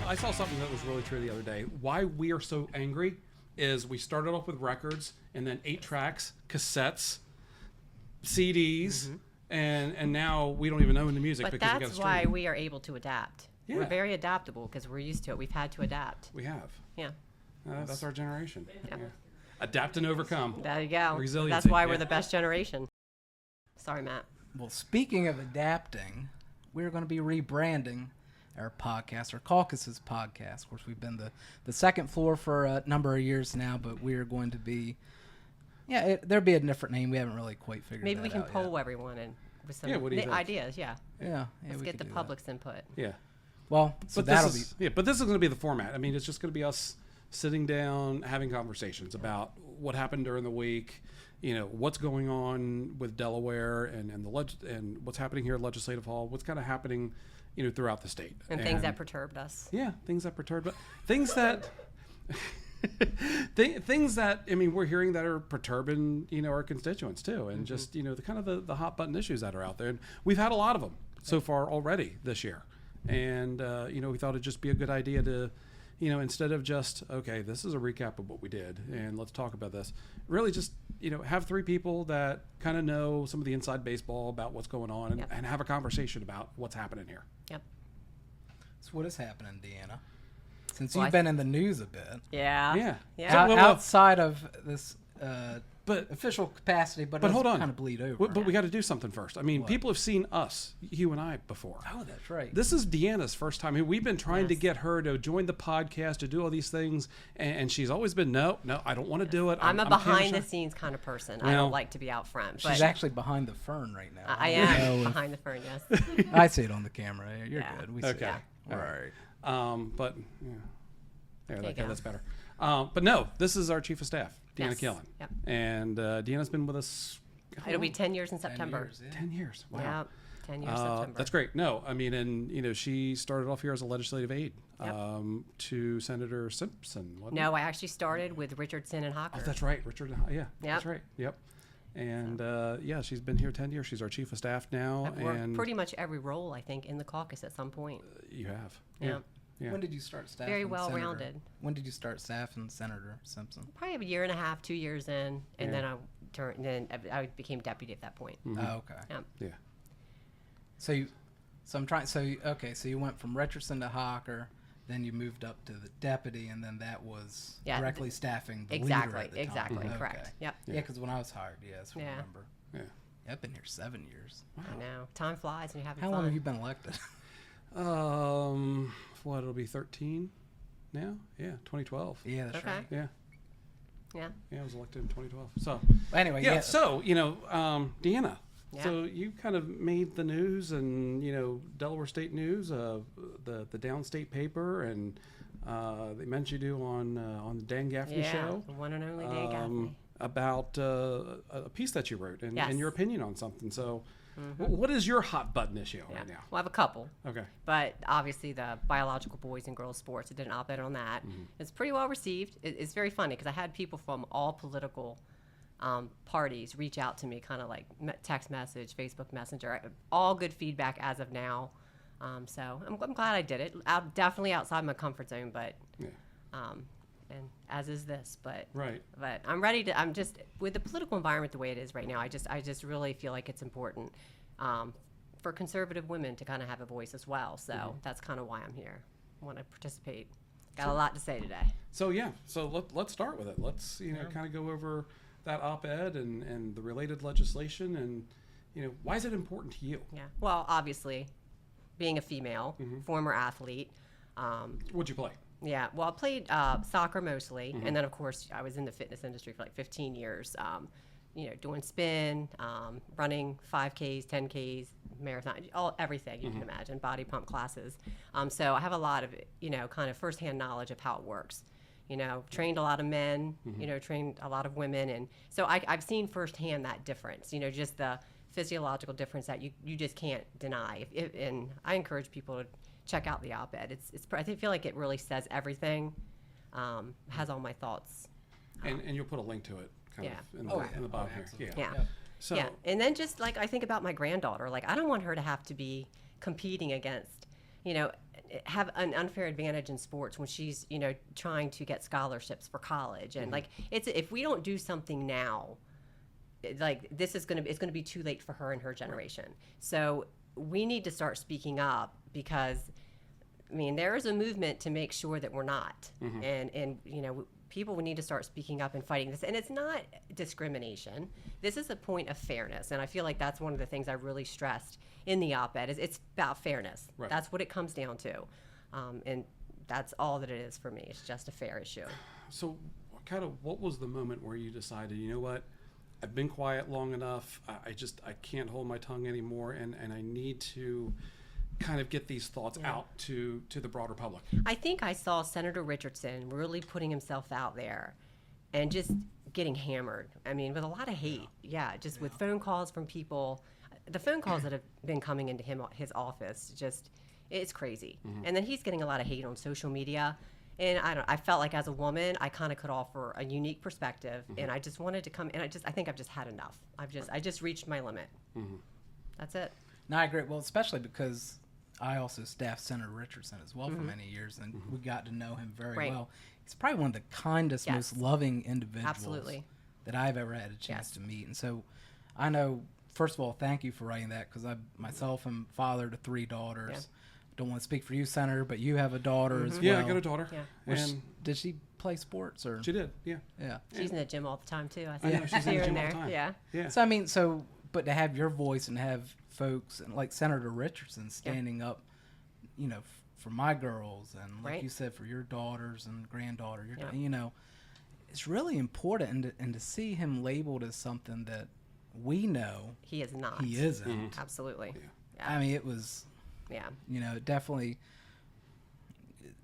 I saw something that was really true the other day. Why we are so angry is we started off with records and then 8 tracks, cassettes, CDs, and now we don't even own the music But because we got to that's stream. why we are able to adapt. Yeah. We're very adaptable because we're used to it. We've had to adapt. We have. Yeah. That's our generation. Yeah. Adapt and overcome. There you go. Resiliency. That's why we're the best generation. Sorry, Matt. Well, speaking of adapting, we're going to be rebranding our podcast, our Caucus's podcast. Of course, we've been the second floor for a number of years now, but we are going to be, there'll be a different name. We haven't really quite figured Maybe that we can out poll yet. everyone and with some what do you think? ideas. Yeah. Let's Let's get the public's input. Yeah. Well, so But that'll this be... is, but this is going to be the format. I mean, it's just going to be us sitting down, having conversations about what happened during the week, what's going on with Delaware and and what's happening here at Legislative Hall, what's kind of happening, throughout the state. And things that perturbed us. Yeah, things that perturbed, things that, things that, we're hearing that are perturbing, our constituents too. And just, the kind of the hot button issues that are out there. And we've had a lot of them so far already this year. And, we thought it'd just be a good idea to, instead of just, okay, this is a recap of what we did and let's talk about this, really just, have 3 people that kind of know some of the inside baseball about what's going on and have a conversation about what's happening here. Yep. So what is happening, Deanna? Since you've been in the news a bit. Yeah. Outside of this but official capacity, but hold on, kind of bleed over. But we got to do something first. People have seen us, you and I, before. Oh, that's right. This is Deanna's first time. We've been trying to get her to join the podcast, to do all these things, and she's always been, no, I don't want to do it. I'm a behind-the-scenes kind of person. I don't like to be out front. She's actually behind the fern right now. I am behind the fern, yes. I see it on the camera. You're good. We see Okay. it. All right. But, that's better. But no, this is our Chief of Staff, Deanna Killen. Yep. And Deanna's been with us. It'll be 10 years in September. 10 years. Wow. Yeah, 10 years September. That's great. No, and she started off here as a legislative aide to Senator Simpson. No, I actually started with Richardson and Hawker. Oh, that's right. Richard. Yeah. That's right. Yep. And she's been here 10 years. She's our Chief of Staff now. I've worked pretty much every role, I think, in the caucus at some point. You have. Yeah. Yeah. When did you start staff? Very well-rounded. When did you start staff and Senator Simpson? Probably a year and a half, 2 years in, and then I became deputy at that point. Mm-hmm. Oh, okay. Yeah. So you went from Richardson to Hawker, then you moved up to the deputy, and then that was directly staffing the leader at the time. Exactly, Okay. correct. Yep. Yeah, because when I was hired, I remember. Yeah. I've been here 7 years. Wow. I know. Time flies and you're having How fun. long have you been elected? It'll be 13 now? Yeah, 2012. Yeah, that's Okay. right. Yeah. Yeah. Yeah, I was elected in 2012. So, anyway, so, Deanna, Yeah. so you kind of made the news and, Delaware State News, the downstate paper, and they mentioned you on the Dan Gaffney show. The one and only Dan Gaffney. About a piece that you wrote and your opinion on something. So, what is your hot button issue right now? Well, I have a couple. Okay. But obviously the biological boys and girls sports, I did an op-ed on that. It's pretty well received. It's very funny because I had people from all political parties reach out to me, kind of like text message, Facebook Messenger, all good feedback as of now. So I'm glad I did it. Definitely outside my comfort zone, but and as is this, but I'm ready to. I'm just with the political environment the way it is right now. I just really feel like it's important for conservative women to kind of have a voice as well. So that's kind of why I'm here. I want to participate. Got a lot to say today. So let's start with it. Let's kind of go over that op-ed and the related legislation and why is it important to you? Yeah. Well, obviously, being a female, former athlete. What'd you play? Yeah, well, I played soccer mostly, and then, of course, I was in the fitness industry for like 15 years, doing spin, running 5Ks, 10Ks, marathon, everything you can imagine, body pump classes. So I have a lot of, kind of firsthand knowledge of how it works. Trained a lot of men, trained a lot of women, and so I've seen firsthand that difference, just the physiological difference that you just can't deny. And I encourage people to check out the op-ed. I feel like it really says everything, has all my thoughts. And you'll put a link to it kind of in the bottom here. Yeah. So, and then just like I think about my granddaughter, like I don't want her to have to be competing against, have an unfair advantage in sports when she's, trying to get scholarships for college. And like, if we don't do something now, like it's going to be too late for her and her generation. So we need to start speaking up, because there is a movement to make sure that we're not. And people need to start speaking up and fighting this. And it's not discrimination. This is a point of fairness. And I feel like that's one of the things I really stressed in the op-ed is it's about fairness. Right. That's what it comes down to. And that's all that it is for me. It's just a fair issue. So what was the moment where you decided, you know what, I've been quiet long enough. I can't hold my tongue anymore, and I need to kind of get these thoughts out to the broader public. I think I saw Senator Richardson really putting himself out there and just getting hammered. With a lot of hate. With phone calls from people. The phone calls that have been coming into his office, it's crazy. And then he's getting a lot of hate on social media. And I felt like as a woman, I kind of could offer a unique perspective, and I just wanted to come, and I think I've just had enough. I just reached my limit. That's it. No, I agree. Well, especially because I also staffed Senator Richardson as well for many years, and we got to know him very well. He's probably one of the kindest, most loving individuals that I've ever had a chance to meet. And so I know, first of all, thank you for writing that, because I myself am father to 3 daughters. Yeah. Don't want to speak for you, Senator, but you have a daughter as well. Yeah, I got a daughter. Yeah. And did she play sports? Or she did, yeah. She's in the gym all the time too. I I know, she's in the here gym and all the there. time. Yeah. So but to have your voice and have folks like Senator Richardson standing up, for my girls, and like you said, for your daughters and granddaughter, it's really important, and to see him labeled as something that we know he is not. He isn't. Absolutely. Yeah. It was. Yeah. It definitely.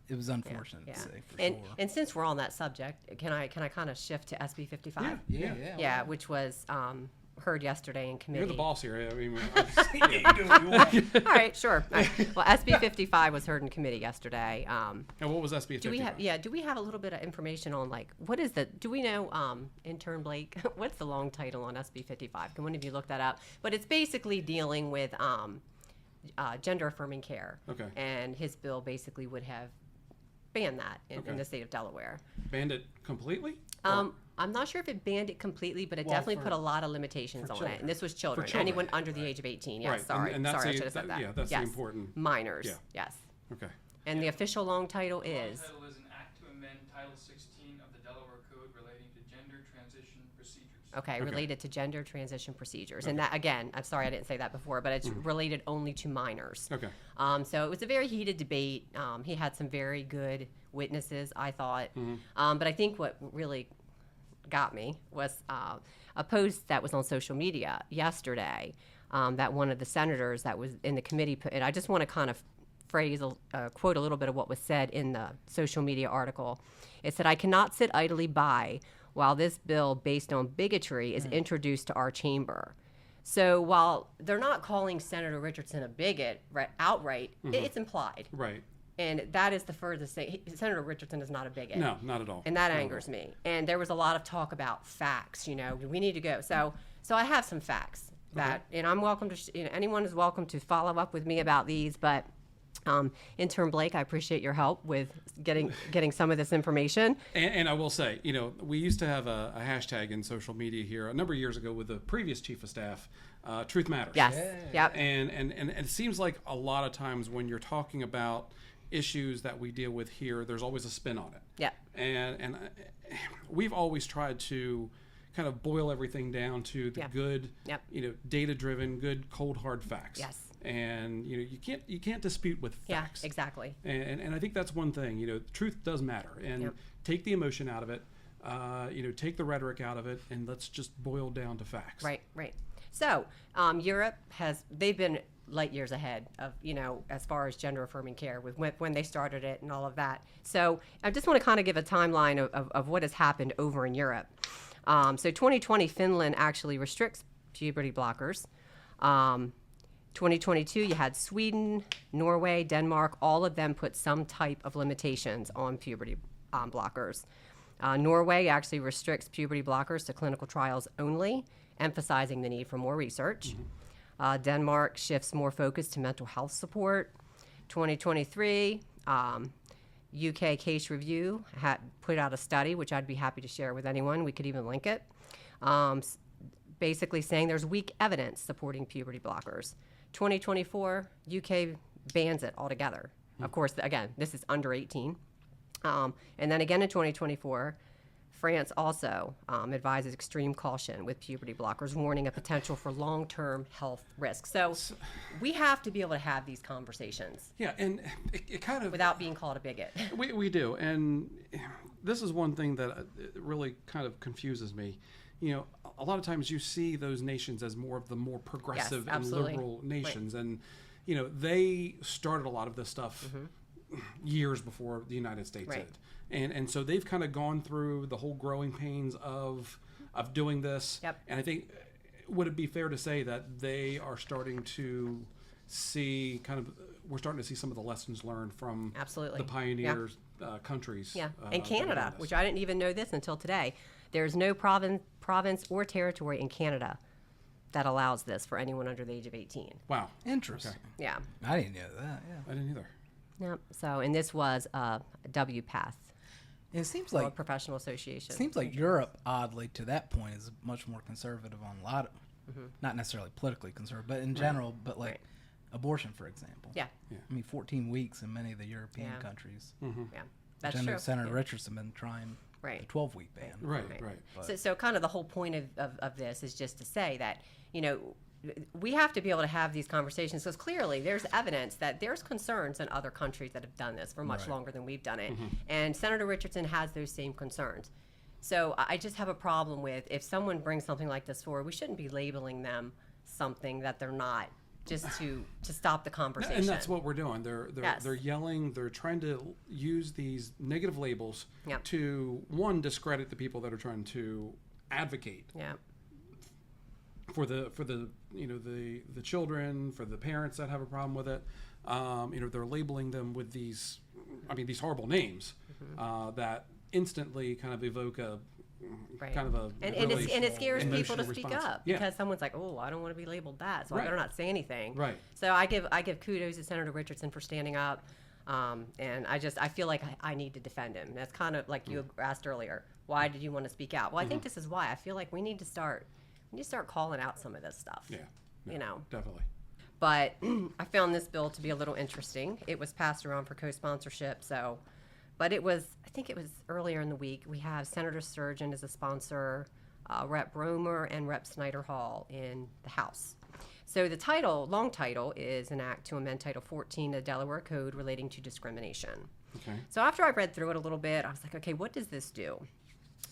It was unfortunate to say, for and, sure. And since we're on that subject, can I kind of shift to SB 55? Yeah. Which was heard yesterday in committee. You're the boss here. All right, sure. All right. Well, SB 55 was heard in committee yesterday. And what was SB 55? Do we have a little bit of information on do we know, intern Blake, what's the long title on SB 55? Can one of you look that up? But it's basically dealing with gender affirming care. Okay. And his bill basically would have banned that in the state of Delaware. Banned it completely? I'm not sure if it banned it completely, but it definitely put a lot of limitations on it. And this was children. Anyone under the age of 18. Yes, Right. sorry. And that's sorry, I should have said that. Yeah, that's the important. Minors. Yeah. Yes. Okay. And the official long title is? The long title is an act to amend Title 16 of the Delaware Code relating to gender transition procedures. Okay, related to gender transition procedures. And that, again, I'm sorry I didn't say that before, but it's related only to minors. Okay. So it was a very heated debate. He had some very good witnesses, I thought. But I think what really got me was a post that was on social media yesterday that one of the senators that was in the committee put, and I just want to kind of quote a little bit of what was said in the social media article. It said, "I cannot sit idly by while this bill based on bigotry is introduced to our chamber." So while they're not calling Senator Richardson a bigot outright, it's implied. Right. And that is the furthest thing. Senator Richardson is not a bigot. No, not at all. And that angers me. And there was a lot of talk about facts, we need to go. So I have some facts that, and I'm welcome to, anyone is welcome to follow up with me about these, but Intern Blake, I appreciate your help with getting some of this information. And I will say, we used to have a hashtag in social media here a number of years ago with the previous chief of staff, Truth Matters. Yes. Yeah. Yep. And it seems like a lot of times when you're talking about issues that we deal with here, there's always a spin on it. Yep. And we've always tried to kind of boil everything down to the good, data-driven, good, cold, hard facts. Yes. And you can't dispute with facts. Yeah, exactly. And I think that's one thing. Truth does matter, and take the emotion out of it. Take the rhetoric out of it, and let's just boil down to facts. Right. So Europe they've been light years ahead of, as far as gender affirming care with when they started it and all of that. So I just want to kind of give a timeline of what has happened over in Europe. So 2020, Finland actually restricts puberty blockers. 2022, you had Sweden, Norway, Denmark, all of them put some type of limitations on puberty blockers. Norway actually restricts puberty blockers to clinical trials only, emphasizing the need for more research. Denmark shifts more focus to mental health support. 2023, UK Case Review had put out a study, which I'd be happy to share with anyone. We could even link it. Basically saying there's weak evidence supporting puberty blockers. 2024, UK bans it altogether. Of course, again, this is under 18. And then again in 2024, France also advises extreme caution with puberty blockers, warning a potential for long-term health risks. So we have to be able to have these conversations. Yeah, and it kind of... Without being called a bigot. We do, and this is one thing that really kind of confuses me. You know, a lot of times you see those nations as more of the more progressive and liberal nations, and you know, they started a lot of this stuff years before the United States did. And so they've kind of gone through the whole growing pains of doing this. Yep. And I think, would it be fair to say that they are starting to see we're starting to see some of the lessons learned from the pioneers countries. Yeah, and Canada, which I didn't even know this until today. There's no province or territory in Canada that allows this for anyone under the age of 18. Wow. Interesting. Okay. Yeah. I didn't know that. Yeah. I didn't either. Yep. So, and this was WPATH. It seems World like Professional Association. Seems like Europe, oddly, to that point, is much more conservative on a lot of, not necessarily politically conservative, but in general, but like abortion, for example. Yeah. I mean, 14 weeks in many of the European countries. Yeah. That's which I know true. Senator Richardson been trying the 12-week ban. Right. So kind of the whole point of this is just to say that, you know, we have to be able to have these conversations because clearly there's evidence that there's concerns in other countries that have done this for much longer than we've done it. And Senator Richardson has those same concerns. So I just have a problem with if someone brings something like this forward, we shouldn't be labeling them something that they're not, just to stop the conversation. And that's what we're doing. They're yelling. They're trying to use these negative labels to, one, discredit the people that are trying to advocate for the you know the children, for the parents that have a problem with it. You know, they're labeling them with these horrible names that instantly kind of evoke a kind of a and it scares people to speak up Yeah. because someone's like, oh, I don't want to be labeled that, so I Right. better not say anything. Right. So I give kudos to Senator Richardson for standing up, and I feel like I need to defend him. That's kind of like you asked earlier. Why did you want to speak out? Well, I think this is why. I feel like we need to start calling out some of this stuff. Yeah. You know. Definitely. But I found this bill to be a little interesting. It was passed around for co-sponsorship, so. But I think it was earlier in the week. We have Senator Sturgeon as a sponsor, Rep. Romer, and Rep. Snyder Hall in the House. So the long title, is an act to amend Title 14 of the Delaware Code relating to discrimination. Okay. So after I read through it a little bit, I was like, okay, what does this do?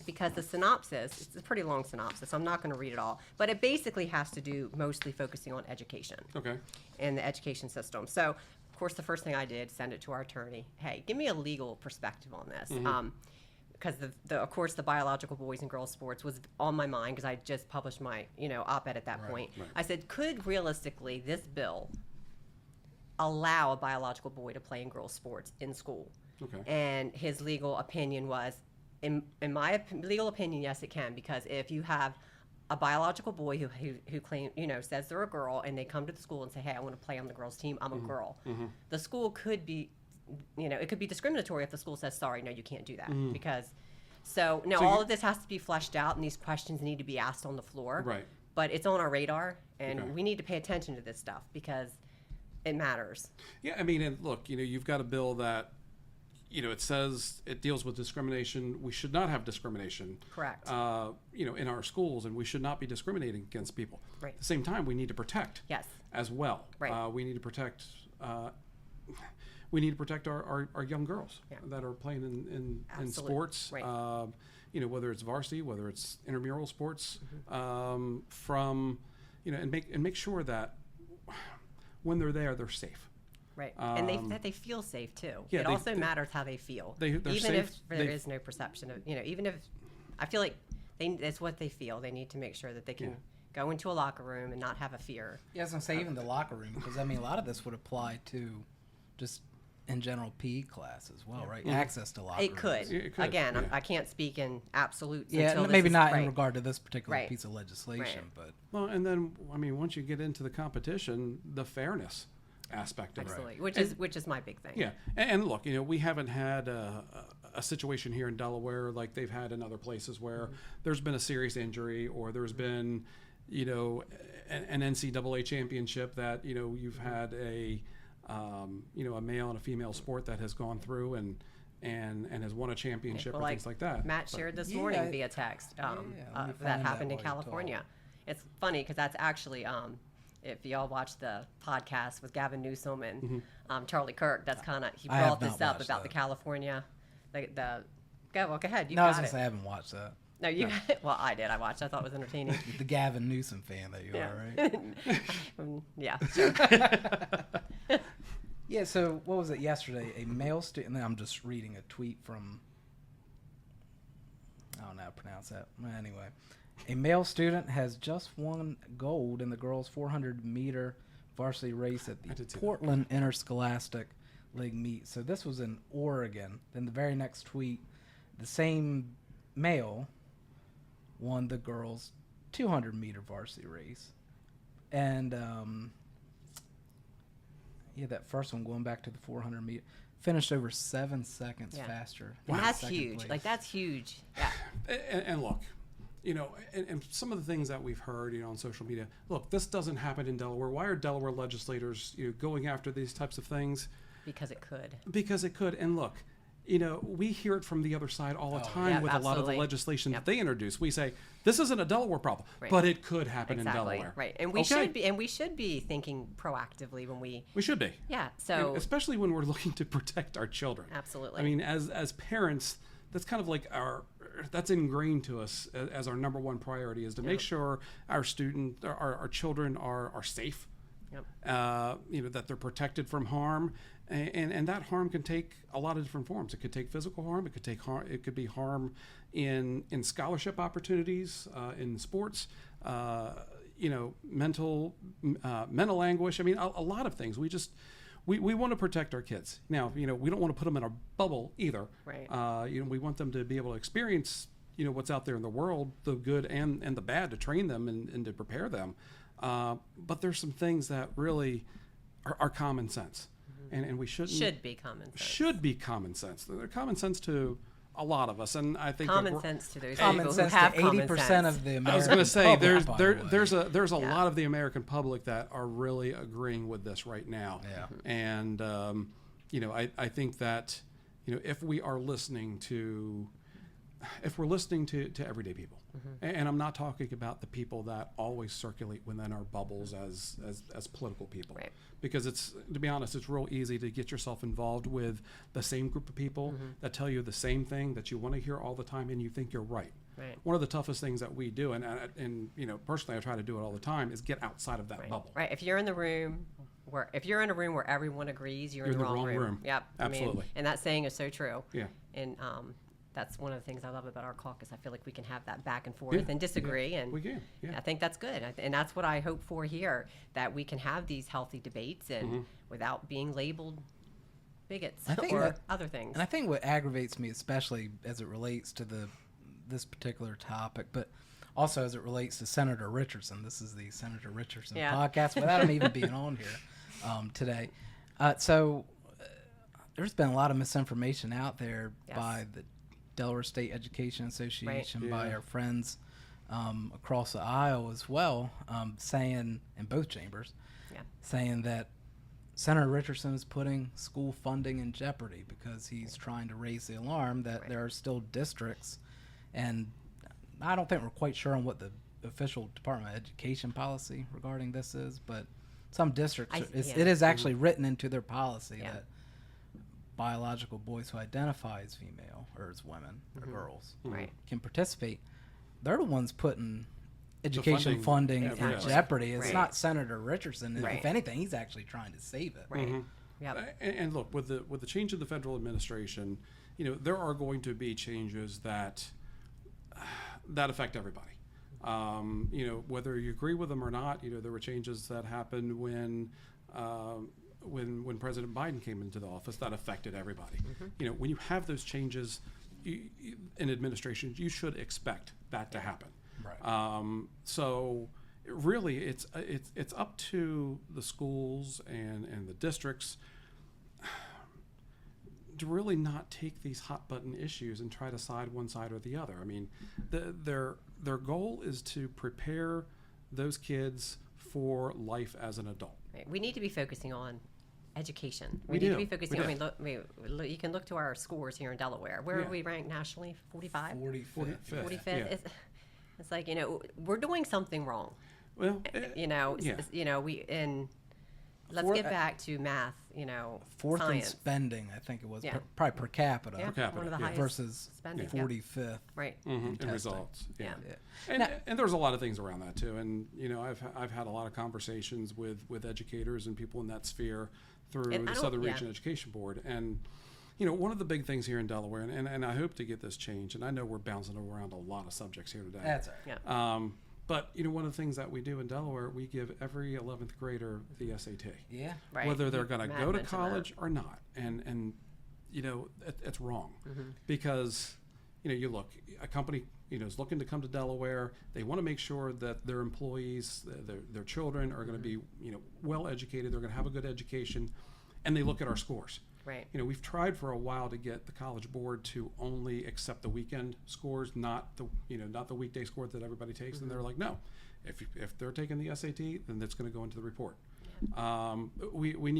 Because the synopsis, it's a pretty long synopsis. I'm not going to read it all. But it basically has to do mostly focusing on education. Okay. And the education system. So, of course, the first thing I did, send it to our attorney. Hey, give me a legal perspective on this. Because of course, the biological boys and girls sports was on my mind because I just published my, op-ed at that point. Right. I said, could realistically this bill allow a biological boy to play in girls sports in school? Okay. And his legal opinion was, in my legal opinion, yes, it can, because if you have a biological boy who claim, says they're a girl, and they come to the school and say, hey, I want to play on the girls' team, I'm a girl. The school could be, it could be discriminatory if the school says, sorry, no, you can't do that. Because, so all of this has to be fleshed out, and these questions need to be asked on the floor. Right. But it's on our radar, and Okay. we need to pay attention to this stuff because it matters. Yeah, I mean, and look, you've got a bill that, it says it deals with discrimination. We should not have discrimination. Correct. In our schools, and we should not be discriminating against people. Right. At the same time, we need to protect. Yes. As well. Right. We need to protect. We need to protect our young girls that are playing in Absolutely. sports. Right. Whether it's varsity, whether it's intramural sports, from and make sure that when they're there, they're safe. Right, and that they feel safe too. Yeah, it also matters how they feel. They're even safe, if there is no perception of, even if I feel like it's what they feel. They need to make sure that they can go into a locker room and not have a fear. Yeah, I was going to say even the locker room, because, a lot of this would apply to just in general PE class as well, right? Access to locker It could. rooms. It could, Again, yeah. I can't speak in absolutes. Yeah, until maybe this is, not right. in regard to this particular Right. piece of legislation, but Well, and then once you get into the competition, the fairness aspect of it. Absolutely, which is my big thing. Yeah, and look, we haven't had a situation here in Delaware like they've had in other places where there's been a serious injury or there's been, an NCAA championship that you've had a male and a female sport that has gone through and has won a championship or things like that. Matt shared this morning via text that happened in California. It's funny because that's actually if y'all watch the podcast with Gavin Newsom and Charlie Kirk, that's kind of he brought this up about the California. Go ahead. No, I was gonna say I haven't watched that. No, well, I did. I watched. I thought it was entertaining. The Gavin Newsom fan that you are, right? Yeah. Sure. Yeah. So what was it yesterday? A male student. I'm just reading a tweet from. I don't know how to pronounce that. Anyway, a male student has just won gold in the girls' 400-meter varsity race at the Portland Interscholastic League meet. So this was in Oregon. Then the very next tweet, the same male won the girls' 200-meter varsity race. And, that first one, going back to the 400-meter, finished over 7 seconds faster. And that's huge. Place. Like, that's huge. Yeah. And look, and some of the things that we've heard, on social media, look, this doesn't happen in Delaware. Why are Delaware legislators, going after these types of things? Because it could. Because it could. And look, we hear it from the other side all the time with a lot of the legislation that they introduce. We say, this isn't a Delaware problem, but it could happen in Delaware. Right. And we should be thinking proactively when we should be. Yeah. So and especially when we're looking to protect our children. Absolutely. I mean, as parents, that's kind of like that's ingrained to us as our number one priority is to make sure our children are safe. Yep. That they're protected from harm, and that harm can take a lot of different forms. It could take physical harm. It could take harm. It could be harm in scholarship opportunities, in sports. Mental anguish. I mean, a lot of things. We want to protect our kids. Now, we don't want to put them in a bubble either. Right. We want them to be able to experience, what's out there in the world, the good and the bad, to train them and to prepare them. But there's some things that really are common sense, and we should be common sense. Should be common sense. They're common sense to a lot of us, and I think common sense to those common people sense who have to 80% of the American I was going to say public, there's a lot of the American public that are really agreeing with this right now. Yeah. And I think that if we are listening to everyday people, and I'm not talking about the people that always circulate within our bubbles as political people, right. Because to be honest, it's real easy to get yourself involved with the same group of people that tell you the same thing that you want to hear all the time, and you think you're right. Right. One of the toughest things that we do, and personally, I try to do it all the time, is get outside of that bubble. Right. If you're in a room where everyone agrees, you're in the wrong room. Yep. Absolutely. And that saying is so true. Yeah. And that's one of the things I love about our caucus. I feel like we can have that back and forth and disagree, and we can. Yeah. I think that's good, and that's what I hope for here, that we can have these healthy debates and without being labeled bigots or other things. And I think what aggravates me, especially as it relates to this particular topic, but also as it relates to Senator Richardson. This is the Senator Richardson podcast without him even being on here today. So there's been a lot of misinformation out there by the Delaware State Education Association, by our friends across the aisle as well, saying, in both chambers, saying that Senator Richardson is putting school funding in jeopardy because he's trying to raise the alarm that there are still districts, and I don't think we're quite sure on what the official Department of Education policy regarding this is, but some districts, it is actually written into their policy that biological boys who identify as female or as women or girls can participate. They're the ones putting education funding in jeopardy. It's not Senator Richardson. If anything, he's actually trying to save it. Right. Yep. And look, with the change of the federal administration, there are going to be changes that affect everybody. Whether you agree with them or not, there were changes that happened when President Biden came into the office that affected everybody. When you have those changes in administration, you should expect that to happen. Right. So, really it's up to the schools and the districts to really not take these hot button issues and try to side one side or the other. I mean, their goal is to prepare those kids for life as an adult. Right. We need to be focusing on education. We need do. to be focusing. We I do. mean, look, you can look to our scores here in Delaware. Where Yeah. are we ranked nationally? 45? 45th. 45th. Yeah. It's like, we're doing something wrong. Well, And let's For- get back to math. Fourth in science. spending, I think it was Yeah. probably per capita, Yeah, Per capita, one of the yeah. highest versus spending. 45th. Right. and testing. results. Yeah. Yeah. And there's a lot of things around that too. And I've had a lot of conversations with educators and people in that sphere through And I the don't- Southern yeah. Region Education Board. And one of the big things here in Delaware, and I hope to get this changed. And I know we're bouncing around a lot of subjects here today. That's all right. Yeah. But one of the things that we do in Delaware, we give every 11th grader the SAT. Yeah. Right. Whether they're going to Matt go to mentioned college or not, and it's wrong Mm-hmm. because you look, a company is looking to come to Delaware. They want to make sure that their employees, their children are going to be well educated. They're going to have a good education, and they look at our scores. Right. We've tried for a while to get the College Board to only accept the weekend scores, not the weekday scores that everybody takes. And they're like, no, if they're taking the SAT, then that's going to go into the report. We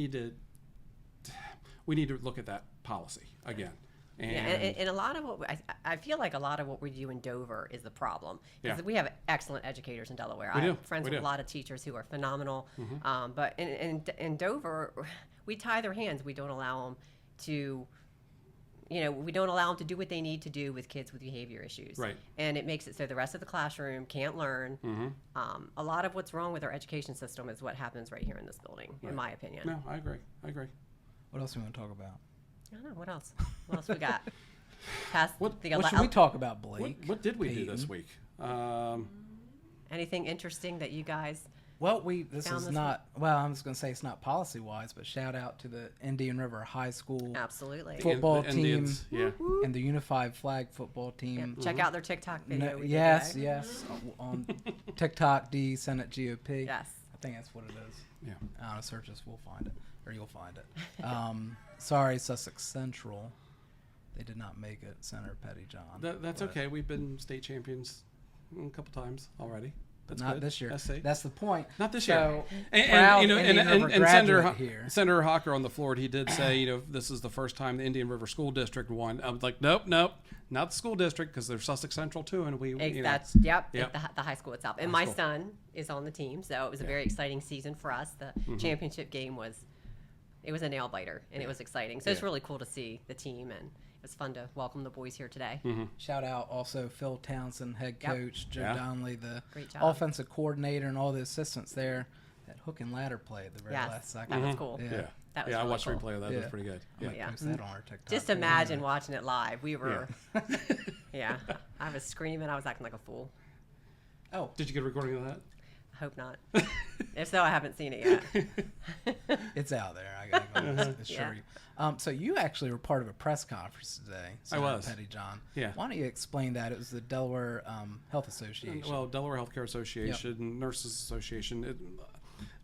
need to look at that policy again. And And a lot of what I feel like a lot of what we do in Dover is the problem because Yeah. we have excellent educators in Delaware. We I do. have friends We with do. a lot of teachers who are phenomenal, but in Dover, we tie their hands. We don't allow them to. We don't allow them to do what they need to do with kids with behavior issues. Right. And it makes it so the rest of the classroom can't learn. A lot of what's wrong with our education system is what happens right here in this building, in my opinion. no, I agree. What else do we want to talk about? I don't know. What else? What else we got? Past What What should we talk about, Blake? What did we do this Peyton? week? Anything interesting that you guys... Well, this Found is this not. Well, I was going to say it's not policy wise, but shout out to the Indian River High School Absolutely. football The team Indians, yeah. and the Unified Flag football Yeah, team. check out their TikTok video. we did Yes, today. yes, on TikTok, D Senate GOP. Yes. I think that's what it is. Yeah. I don't know, search this, we'll find it, or you'll find it. Sorry, Sussex Central. They did not make it. Senator Pettyjohn. That's But okay. We've been state champions a couple times already. That's not good. this year. That's safe. That's the point. Not this So, year. proud And Indian River and Senator graduate here. Senator Hawker on the floor, he did say, this is the first time the Indian River School District won. I was like, nope, not the school district because they're Sussex Central too, and we. That's Yep. the high school itself. And my son is on the team, so it was a very exciting season for us. The championship game was a nail biter, and it was exciting. So it's Yeah. really cool to see the team, and it was fun to welcome the boys here today. Shout out also Phil Townsend, head Yep. coach, Joe Yeah. Donnelly, the Great job. offensive coordinator, and all the assistants there. That hook and ladder play at the very Yes, last second. that was cool. Yeah. Yeah. That was I really watched cool. replay of that. Yeah. That's pretty good. I might Yeah. post that on our TikTok. Just page. imagine watching it live. We were, yeah. I was screaming. I was acting like a fool. Oh, Did you get a recording of that? I hope not. If so, I haven't seen it yet. it's out there. I gotta go assure Yeah. you. So you actually were part of a press conference today. was. Pettyjohn. Yeah. Why don't you explain that? It was the Delaware Health Association. Well, Delaware Healthcare Association, Nurses Association,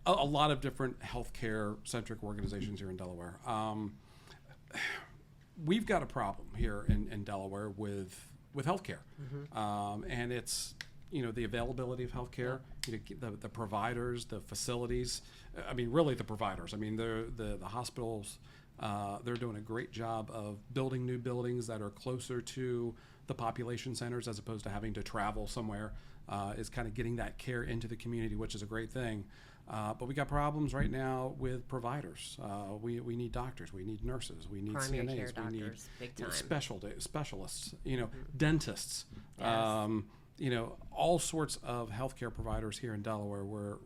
a lot of different healthcare centric organizations here in Delaware. We've got a problem here in Delaware with healthcare, and it's the availability of healthcare, the providers, the facilities. I mean, really the providers. I mean, the hospitals. They're doing a great job of building new buildings that are closer to the population centers as opposed to having to travel somewhere. Is kind of getting that care into the community, which is a great thing. But we got problems right now with providers. We need doctors, we need nurses, we need Primary CNAs, care we need doctors, big time. specialists, dentists, Yes. all sorts of healthcare providers here in Delaware.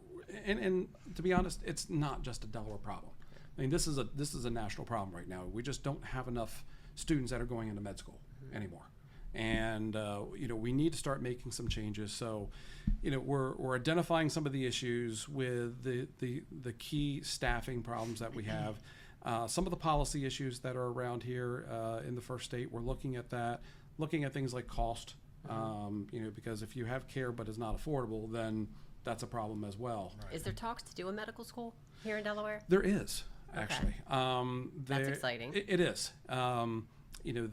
And to be honest, it's not just a Delaware problem. I mean, this is a national problem right now. We just don't have enough students that are going into med school anymore. And we need to start making some changes. So, we're identifying some of the issues with the key staffing problems that we have. Some of the policy issues that are around here in the first state. We're looking at that, looking at things like cost. Because if you have care but it's not affordable, then that's a problem as well. Is there talks to do a medical school here in Delaware? There is actually. That's exciting. It is. You know,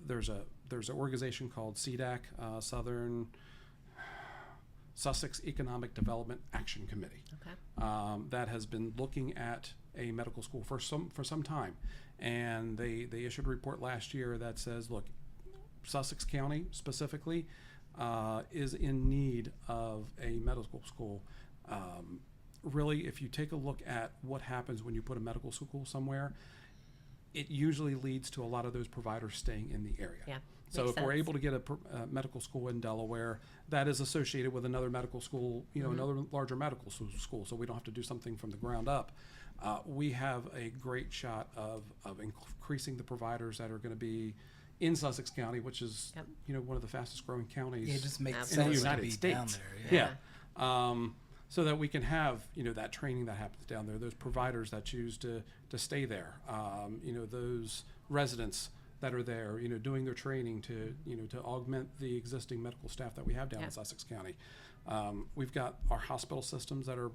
there's an organization called CDAC, Southern Sussex Economic Development Action Committee. Okay. That has been looking at a medical school for some time, and they issued a report last year that says, look, Sussex County specifically is in need of a medical school. Really, if you take a look at what happens when you put a medical school somewhere, it usually leads to a lot of those providers staying in the area. Yeah. So Makes if we're sense. able to get a medical school in Delaware, that is associated with another medical school, you know, another larger medical school, so we don't have to do something from the ground up. We have a great shot of increasing the providers that are going to be in Sussex County, which is, Yep. you know, one of the fastest growing counties. It just makes Absolutely. in the sense to United be States. down there. Yeah. Yeah. So that we can have, you know, that training that happens down there, those providers that choose to stay there, you know, those residents that are there, you know, doing their training to, you know, to augment the existing medical staff that we have down Yeah. in Sussex County. We've got our hospital systems that are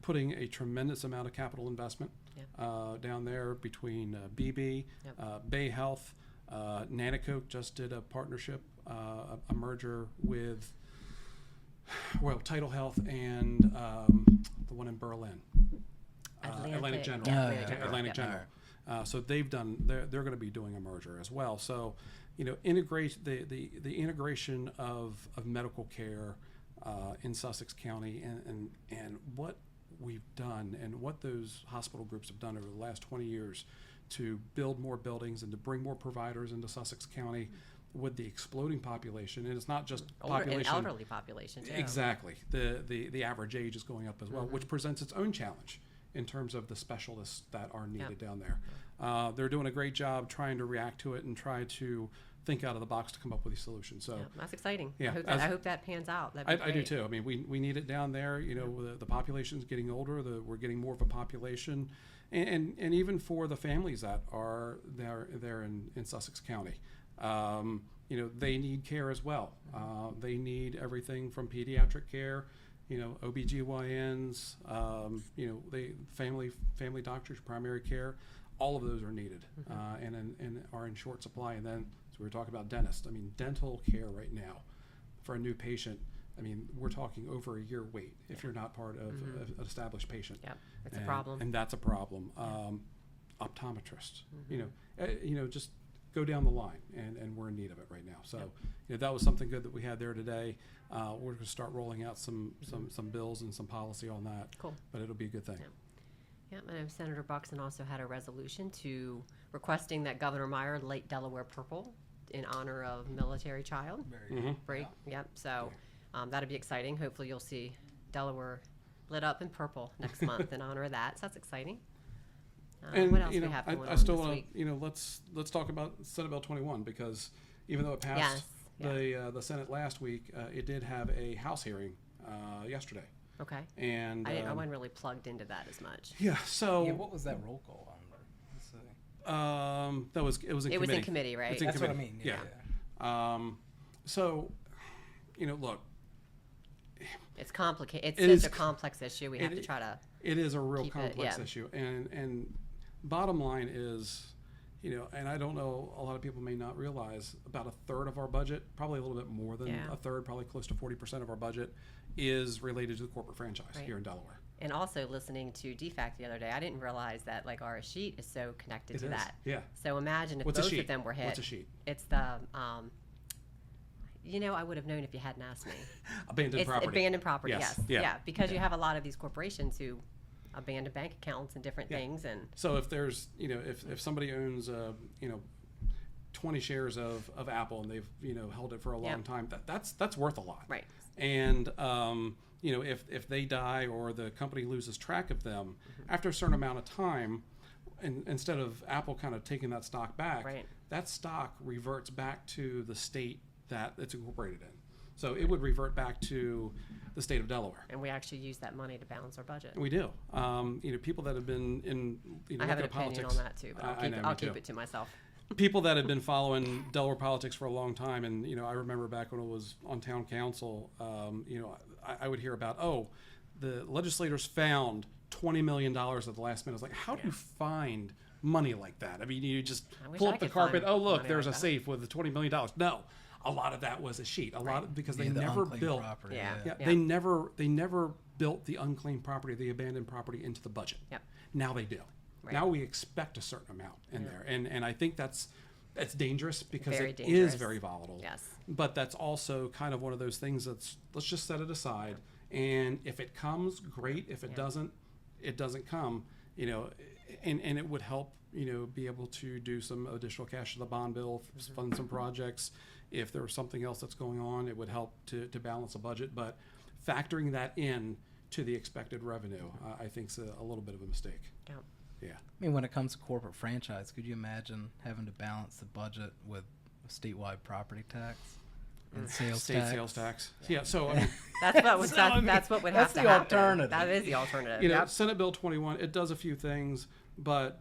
putting a tremendous amount of capital investment down there between BB, Yep. Bay Health, Nanacoke just did a partnership, a merger with, well, Title Health and the one in Berlin, Atlantic General. Atlantic Yep. General. So they're going to be doing a merger as well. So, you know, integrate the integration of medical care in Sussex County and what we've done and what those hospital groups have done over the last 20 years to build more buildings and to bring more providers into Sussex County with the exploding population. And it's not just population. And elderly population too. Exactly. The average age is going up as well, which presents its own challenge in terms of the specialists that are needed down there. They're doing a great job trying to react to it and try to think out of the box to come up with these solutions. So Yeah, that's exciting. Yeah, I hope that pans out. That'd be I do great. too. I mean, we need it down there. You know, the population's getting older. We're getting more of a population, and even for the families that are there in Sussex County, you know, they need care as well. They need everything from pediatric care, you know, OBGYNs, you know, family doctors, primary care. All of those are needed and are in short supply. And then, so we were talking about dentists. I mean, dental care right now for a new patient, I mean, we're talking over a year wait if you're not part of an established patient. Yep, it's a problem. And that's a problem. Optometrists, you know, just go down the line, and we're in need of it right now. So, you know, that was something good that we had there today. We're going to start rolling out some bills and some policy on that. Cool. But it'll be a good thing. Yeah, I know Senator Buxton also had a resolution to requesting that Governor Meyer light Delaware purple in honor of military child. Break. Yep. So that'll be exciting. Hopefully you'll see Delaware lit up in purple next month in honor of that. So that's exciting. And what else you we know, have going I on still this want week? to, you know, let's talk about Senate Bill 21, because even though it passed the Senate last week, it did have a House hearing yesterday. Okay. And I wasn't really plugged into that as much. yeah, so Yeah, what was that roll call on? Let's see. it was in It committee. was in committee, right? It's in That's what I committee. mean. Yeah. So, you know, look, It's complicated. It It's is such a complex issue. We have to try to. it is a real Keep it, complex yeah. issue, and bottom line is, you know, and I don't know, a lot of people may not realize, about a third of our budget, probably a little bit more than Yeah. a third, probably close to 40% of our budget, is related to the corporate franchise Right. here in Delaware. And also listening to DFAC the other day, I didn't realize that like our sheet is so connected It to is, that. yeah. So imagine if What's a both sheet? of them were hit. What's a sheet? It's the, you know, I would have known if you hadn't asked me. Abandoned It's property. abandoned property. Yes. Yes. Yeah. Yeah. Because you have a lot of these corporations who abandon bank accounts and different Yeah. things, and So if there's, you know, if somebody owns, you know, 20 shares of Apple and they've, you know, held it for a long Yep. time, that's worth a lot. right. And you know, if they die or the company loses track of them, after a certain amount of time, and instead of Apple kind of taking that stock back, Right. that stock reverts back to the state that it's incorporated in. So it would revert back to the state of Delaware. And we actually use that money to balance our budget. And we do. You know, people that have been in, you know, I have an look at opinion politics. on that too, but I know, me I'll keep too. it to myself. people that had been following Delaware politics for a long time, and I remember back when it was on town council, I would hear about, the legislators found $20 million at the last minute. I was like, how do you find money like that? I mean, you just pull up the carpet. Oh, look, there's a safe with the $20 million. No, a lot of that was a sheet. A lot because they never built. Property, They never built the unclaimed property, the abandoned property into the budget. Yep. Now they do. Right. Now we expect a certain amount in there, and I think that's dangerous because Very it dangerous. is very volatile. Yes. But that's also kind of one of those things that's, let's just set it aside, and if it comes, great. If it doesn't, it doesn't come. And it would help be able to do some additional cash to the bond bill, fund some projects. If there was something else that's going on, it would help to balance a budget. But factoring that in to the expected revenue, I think is a little bit of a mistake. Yeah. Yeah. I mean, when it comes to corporate franchise, could you imagine having to balance the budget with a statewide property tax and sales State tax? sales tax. Yeah. So I mean, That's what would have that's to the happen. alternative. That is the alternative. you know, Yep. Senate Bill 21, it does a few things, but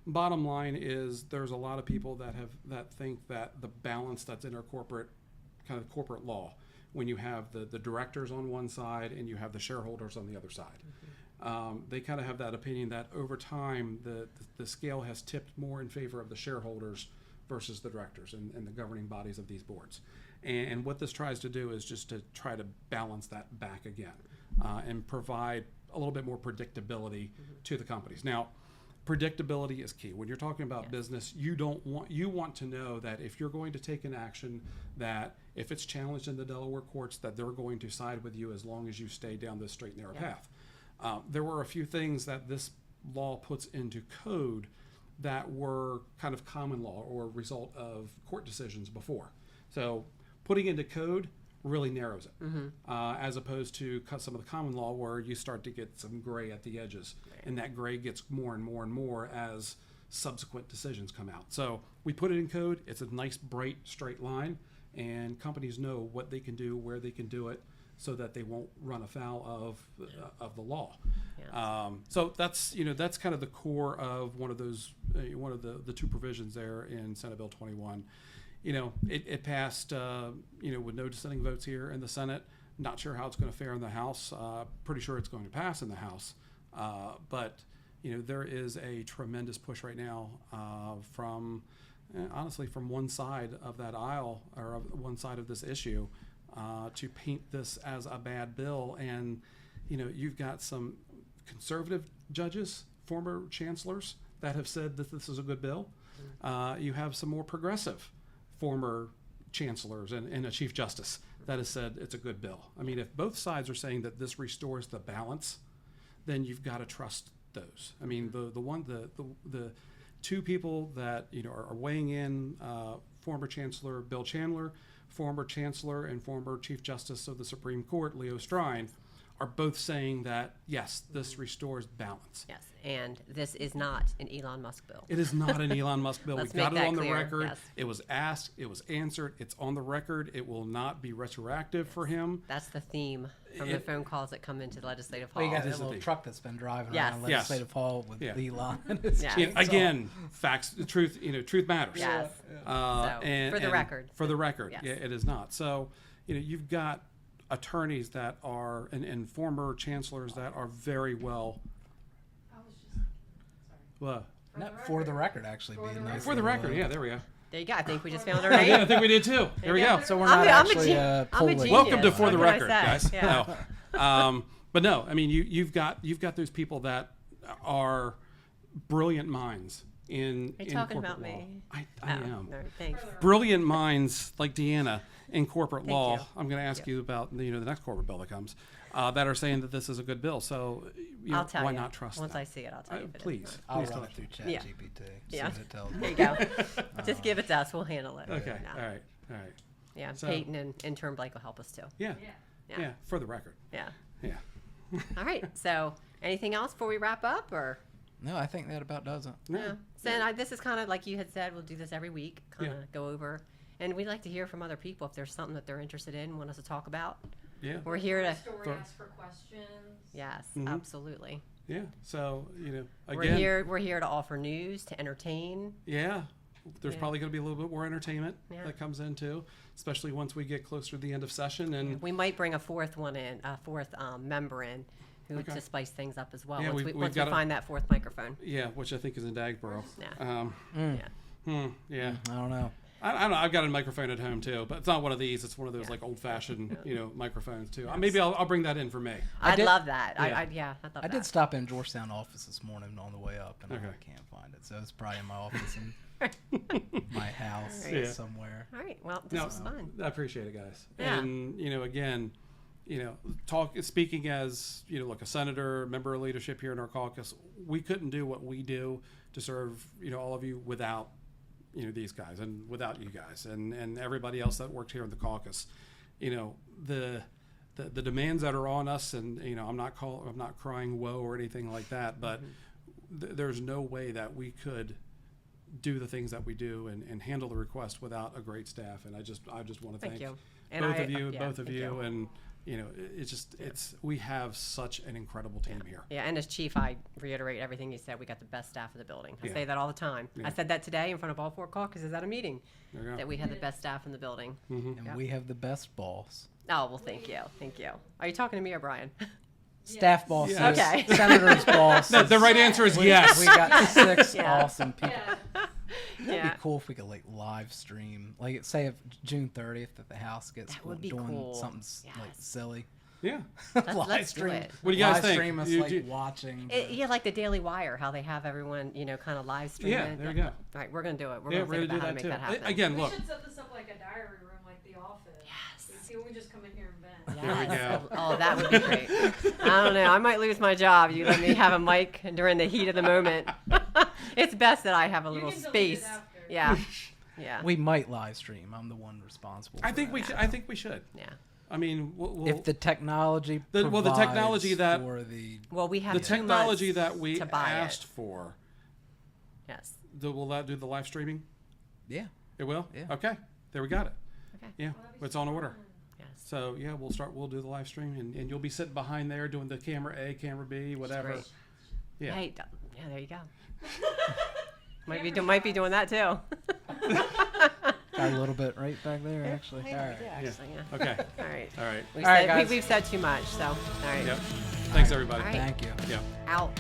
bottom line is there's a lot of people that think that the balance that's in our corporate law, when you have the directors on one side and you have the shareholders on the other side, they kind of have that opinion that over time the scale has tipped more in favor of the shareholders versus the directors and the governing bodies of these boards. And what this tries to do is just to try to balance that back again, and provide a little bit more predictability to the companies. Now, predictability is key. When you're talking about business, you want to know that if you're going to take an action, that if it's challenged in the Delaware courts, that they're going to side with you as long as you stay down this straight and narrow path. There were a few things that this law puts into code that were kind of common law or result of court decisions before. So putting into code really narrows it, as opposed to some of the common law where you start to get some gray at the edges, and that gray gets more and more and more as subsequent decisions come out. So we put it in code. It's a nice, bright, straight line, and companies know what they can do, where they can do it, so that they won't run afoul of the law. Yes. So that's that's kind of the core of one of those one of the two provisions there in Senate Bill 21. It passed with no dissenting votes here in the Senate. Not sure how it's going to fare in the House. Pretty sure it's going to pass in the House. But there is a tremendous push right now from honestly from one side of that aisle or of one side of this issue to paint this as a bad bill. And you've got some conservative judges, former chancellors, that have said that this is a good bill. You have some more progressive former chancellors and a chief justice that has said it's a good bill. I mean, if both sides are saying that this restores the balance, then you've got to trust those. I mean, the two people that are weighing in, former Chancellor Bill Chandler, former Chancellor and former Chief Justice of the Supreme Court Leo Strine, are both saying that yes, this restores balance. Yes, and this is not an Elon Musk bill. It is not an Elon Musk bill. Let's We got make it that on the clear, record. yes. It was asked. It was answered. It's on the record. It will not be retroactive for him. That's the theme from the phone calls that come into Legislative Hall. Well, you got is that the little thing. truck that's been driving Yes. around Yes. Legislative Hall with Yeah. Elon. And his Yeah. chainsaw. Again, facts, the truth. Truth matters. Yes. So, for the record. For the record, Yes. yeah, it is not. So, you've got attorneys that are and former chancellors that are very well. I was just, sorry. Well, For the record, actually, be a nice for the little, record, yeah, there we go. There you go. I think we just found our Yeah, I name. think we did too. There we go. So we're I'm not a actually I'm a polling. genius. Welcome to For What the can I Record, say? guys. Yeah. No. But no, I mean, you've got those people that are brilliant minds in Are you in talking corporate about law. me? I Oh, am. no, thanks. Brilliant minds like Deanna in corporate Thank law. you. I'm going to ask you about the next corporate bill that comes that are saying that this is a good bill. So I'll tell why you. not trust Once that? I see it, I'll tell you. If it is Please, I'll please run tell it through us. Yeah. ChatGPT. Yeah. See what it tells There me. you go. Just give it to us. We'll handle it. Okay. No. All right. All right. Yeah. So- Peyton and intern Blake will help us too. Yeah. Yeah. Yeah. For the record. Yeah. Yeah. All right. So, anything else before we wrap up, or? No, I think that about does it. Yeah. So this is kind of like you had said. We'll do this every week. Kind of go over, and we'd like to hear from other people if there's something that they're interested in, want us to talk about. Yeah. We're here to. Story, Throw- ask for questions. Yes, Mhm. absolutely. Yeah. So, We're again, here to offer news, to entertain. yeah, there's Yeah. probably going to be a little bit more entertainment Yeah. that comes in too, especially once we get closer to the end of session. And We might bring a fourth member in who Okay. to spice things up as well. Yeah, once we've we got a- find that fourth microphone. yeah, which I think is in Dagboro. Yeah. Yeah. Yeah. I don't know. I don't know. I've got a microphone at home too, but it's not one of these. It's one of those Yeah. like old-fashioned, microphones too. Maybe I'll bring that in for me. I'd did- love that. Yeah. I'd love I that. did stop in Georgetown office this morning on the way up, and Okay. I can't find it. So it's probably in my office in my house Yeah. somewhere. All right. Well, this No, was fun. I appreciate it, guys. Yeah. And again, speaking as like a senator, member of leadership here in our caucus, we couldn't do what we do to serve all of you without these guys and without you guys and everybody else that worked here in the caucus. The demands that are on us, and I'm not crying woe or anything like that, but there's no way that we could do the things that we do and handle the request without a great staff. And I just want to Thank thank you. both of you, thank you. and we have such an incredible team here. Yeah, and as chief, I reiterate everything you said. We got the best staff of the building. I Yeah. say that all the time. Yeah. I said that today in front of all four caucuses at a meeting, There you go. that we had the best staff in the building. And Yeah. we have the best boss. Oh, well, thank you. Thank you. Are you talking to me or Brian? Staff boss. Yes. Okay. Senator's boss. The right answer is yes. We got 6 Yeah. awesome people. Yeah. It'd Yeah. be cool if we could live stream, say if June 30th that the House gets That would be doing cool. something Yes. silly. Yeah. Let's do it. What do you guys live think? stream us You- you- watching. Yeah, like the Daily Wire, how they have everyone, kind of live stream Yeah, it. there you go. All right, we're going to do it. We're Yeah, going we're to gonna think do about how that to make too. that happen. Again, We look. should set this up like a diary room, like The Office. Yes. See, we just come in here and vent. Yes. There we go. Oh, that would be great. I don't know. I might lose my job. You let me have a mic during the heat of the moment. It's best that I have a little can delete it space. after. Yeah. Yeah. We might live stream. I'm the one responsible. I for think that. we should. I think we should. Yeah. I mean, we'll, If the technology the technology provides that- for the Well, we have the 2 technology months that we to buy asked it. for, Yes. will that do the live streaming? yeah. It will. Yeah. Okay. There we got it. Okay. Yeah. It's on order. Yes. So yeah, we'll do the live stream, and you'll be sitting behind there doing the camera A, camera B, whatever. Great. Yeah. Hey, yeah, there you go. might be doing that too. Got a little bit right back there, actually. All right. Yeah, actually, yeah. Okay. All right. All right. We've All right, said, guys. we've said too much, so all right. Yep. Thanks, everybody. All right. Thank you. Yeah. Out.